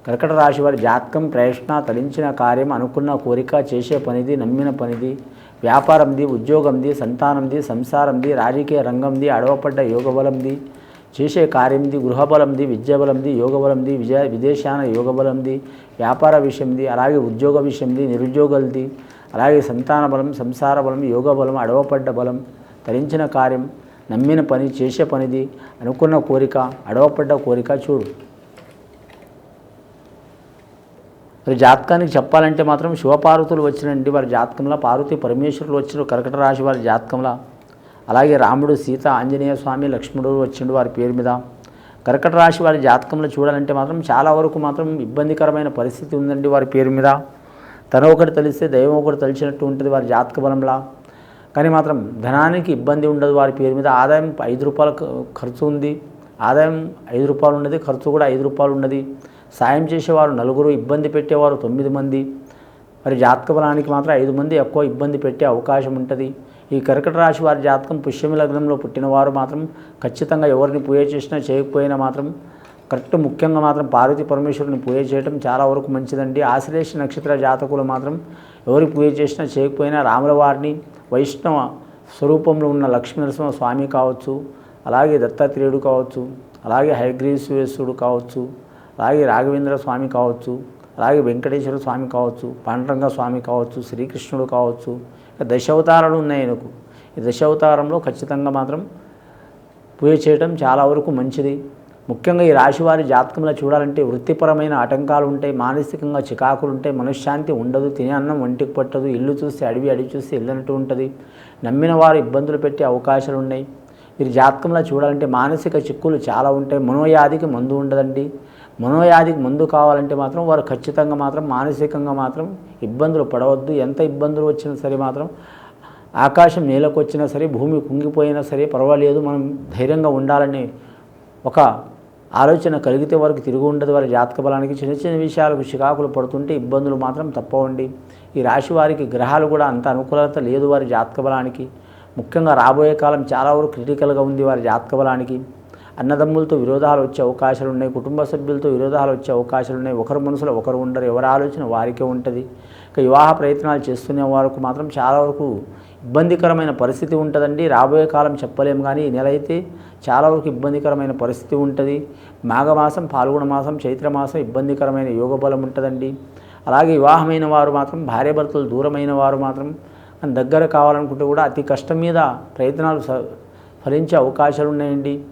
కర్కట రాశి వారి జాతకం ప్రయత్న తలించిన కార్యం అనుకున్న కోరిక చేసే పనిది నమ్మిన పనిది వ్యాపారంది ఉద్యోగంది సంతానంది సంసారంది రాజకీయ రంగంది అడవపడ్డ యోగబలంది చేసే కార్యంది గృహబలంది విద్యాబలంది యోగబలంది విదేశాన యోగబలంది వ్యాపార విషయంది అలాగే ఉద్యోగ విషయంది నిరుద్యోగులది అలాగే సంతాన బలం సంసార బలం యోగ బలం అడవపడ్డ బలం తరించిన కార్యం నమ్మిన పని చేసే పనిది అనుకున్న కోరిక అడవపడ్డ కోరిక చూడు. మరి జాతకానికి చెప్పాలంటే మాత్రం శివపార్వతులు వచ్చినండి వారి జాతకంలో పార్వతీ పరమేశ్వరులు వచ్చిన కర్కట రాశి వారి జాతకంలో అలాగే రాముడు సీత ఆంజనేయ స్వామి లక్ష్మణుడు వచ్చిండు వారి పేరు మీద. కర్కట రాశి వారి జాతకంలో చూడాలంటే మాత్రం చాలా వరకు మాత్రం ఇబ్బందికరమైన పరిస్థితి ఉందండి వారి పేరు మీద. తన ఒకటి తెలిస్తే దైవం ఒకటి తెలిసినట్టు ఉంటుంది వారి జాతక బలంలా. కానీ మాత్రం ధనానికి ఇబ్బంది ఉండదు వారి పేరు మీద. ఆదాయం 5 రూపాయల ఖర్చు ఉంది, ఆదాయం 5 రూపాయలు ఉన్నది, ఖర్చు కూడా 5 రూపాయలు ఉన్నది. సాయం చేసేవారు 4, ఇబ్బంది పెట్టేవారు 9 మంది. మరి జాతక బలానికి మాత్రం 5 మంది ఎక్కువ ఇబ్బంది పెట్టే అవకాశం ఉంటుంది. ఈ కర్కట రాశి వారి జాతకం పుష్యమి లగ్నంలో పుట్టినవారు మాత్రం ఖచ్చితంగా ఎవరిని పూజ చేసినా చేయకపోయినా మాత్రం కరెక్ట్ ముఖ్యంగా మాత్రం పార్వతీ పరమేశ్వరుని పూజ చేయడం చాలా వరకు మంచిదండి. ఆశ్లేష నక్షత్ర జాతకులు మాత్రం ఎవరి పూజ చేసినా చేయకపోయినా రాముల వారిని వైష్ణవ స్వరూపంలో ఉన్న లక్ష్మీనరసింహ స్వామి కావచ్చు, అలాగే దత్తాత్రేయుడు కావచ్చు, అలాగే హయగ్రీవేశ్వరుడు కావచ్చు, అలాగే రాఘవేంద్ర స్వామి కావచ్చు, అలాగే వెంకటేశ్వర స్వామి కావచ్చు, పాండురంగ స్వామి కావచ్చు, శ్రీకృష్ణుడు కావచ్చు, దశావతారాలు ఉన్నాయి ఆయనకు. ఈ దశావతారంలో ఖచ్చితంగా మాత్రం పూజ చేయడం చాలా వరకు మంచిది. ముఖ్యంగా ఈ రాశివారి జాతకంలో చూడాలంటే వృత్తిపరమైన ఆటంకాలు ఉంటాయి, మానసికంగా చికాకులు ఉంటాయి, మనశ్శాంతి ఉండదు, తినే అన్నం ఒంటికి పట్టదు, ఇల్లు చూస్తే అడవి చూస్తే ఇల్లు ఉంటుంది, నమ్మిన వారు ఇబ్బందులు పెట్టే అవకాశాలు ఉన్నాయి. వీరి జాతకంలో చూడాలంటే మానసిక చిక్కులు చాలా ఉంటాయి. మనోవ్యాధికి మందు ఉండదండి. మనోవ్యాధికి మందు కావాలంటే మాత్రం వారు ఖచ్చితంగా మాత్రం మానసికంగా మాత్రం ఇబ్బందులు పడవద్దు. ఎంత ఇబ్బందులు వచ్చినా సరే మాత్రం ఆకాశం నేలకు వచ్చినా సరే భూమి కుంగిపోయినా సరే పర్వాలేదు, మనం ధైర్యంగా ఉండాలని ఒక ఆలోచన కలిగితే వారికి తిరిగి ఉండదు. వారి జాతక బలానికి చిన్న చిన్న విషయాలకు చికాకులు పడుతుంటే ఇబ్బందులు మాత్రం తప్పవండి. ఈ రాశి వారికి గ్రహాలు కూడా అంత అనుకూలత లేదు వారి జాతక బలానికి. ముఖ్యంగా రాబోయే కాలం చాలా వరకు క్రిటికల్గా ఉంది వారి జాతక బలానికి. అన్నదమ్ములతో విరోధాలు వచ్చే అవకాశాలు ఉన్నాయి, కుటుంబ సభ్యులతో విరోధాలు వచ్చే అవకాశాలు ఉన్నాయి, ఒకరి మనసులో ఒకరు ఉండరు, ఎవరి ఆలోచన వారికే ఉంటుంది. ఇక వివాహ ప్రయత్నాలు చేస్తున్న వారికి మాత్రం చాలా వరకు ఇబ్బందికరమైన పరిస్థితి ఉంటుందండి. రాబోయే కాలం చెప్పలేము, కానీ ఈ నెల అయితే చాలా వరకు ఇబ్బందికరమైన పరిస్థితి ఉంటుంది. మాఘమాసం, పాల్గొన మాసం, చైత్రమాసం ఇబ్బందికరమైన యోగ బలం ఉంటుందండి. అలాగే వివాహమైన వారు మాత్రం భార్యాభర్తలు దూరమైన వారు మాత్రం దగ్గర కావాలనుకుంటే కూడా అతి కష్టం మీద ప్రయత్నాలు ఫలించే అవకాశాలు ఉన్నాయండి.